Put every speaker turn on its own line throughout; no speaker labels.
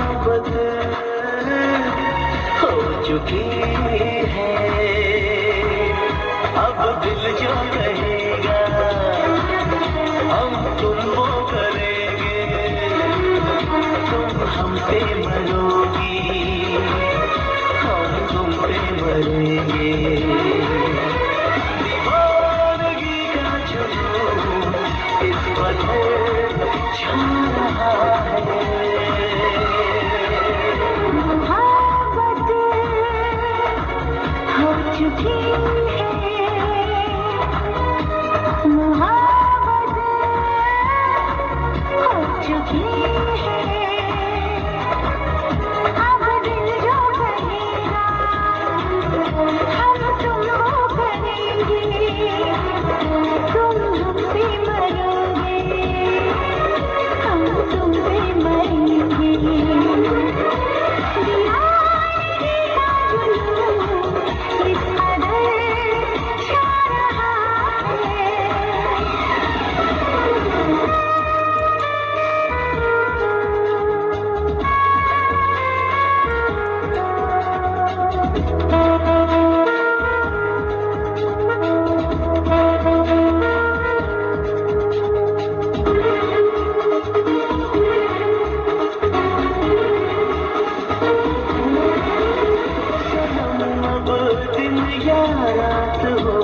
मोहब्बत हो चुकी है। अब दिल जो कहेगा हम तुमको करेंगे, तुम हम पे मरोगी, हम तुम पे मरेंगे। दीवानगी का जुनून इस वक्त छा रहा है।
मोहब्बत हो चुकी है, मोहब्बत हो चुकी है। अब दिल जो कहेगा हम तुमको करेंगे, तुम हम पे मरोगे, हम तुम पे मरेंगे। दीवानगी का जुनून इस कदर छा रहा है।
अब दिन या रात हो,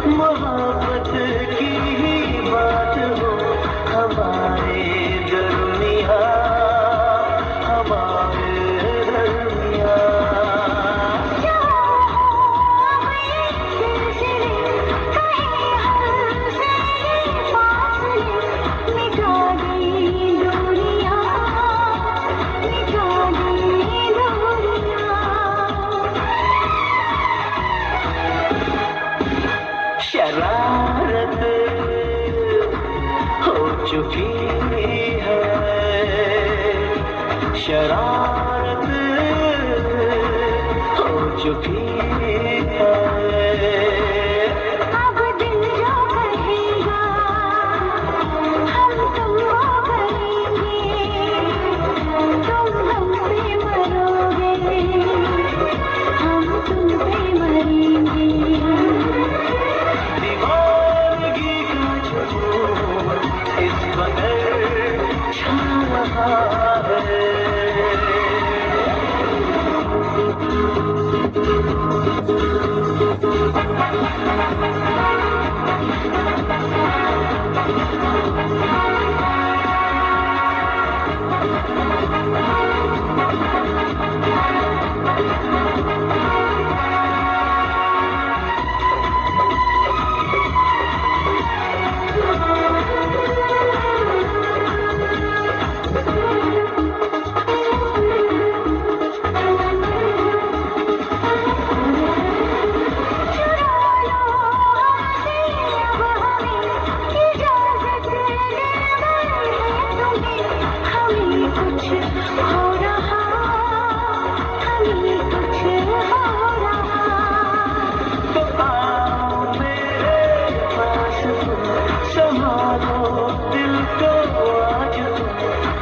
मोहब्बत की ही बात हो, हमारे दरमियाँ, हमारे दरमियाँ। शरारत हो चुकी है, शरारत हो चुकी है।
अब दिल जो कहेगा हम तुमको करेंगे, तुम हम पे मरोगे, हम तुम पे मरेंगे।
दीवानगी का जुनून इस कदर छा रहा है।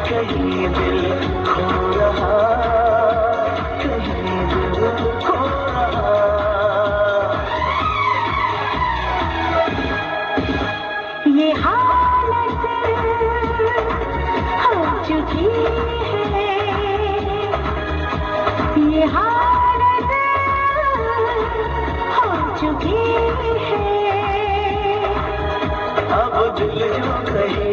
कहीं दिल खो रहा, कहीं दिल खो रहा।
ये हालत हो चुकी है, ये हालत हो चुकी है।
अब दिल जो कहीं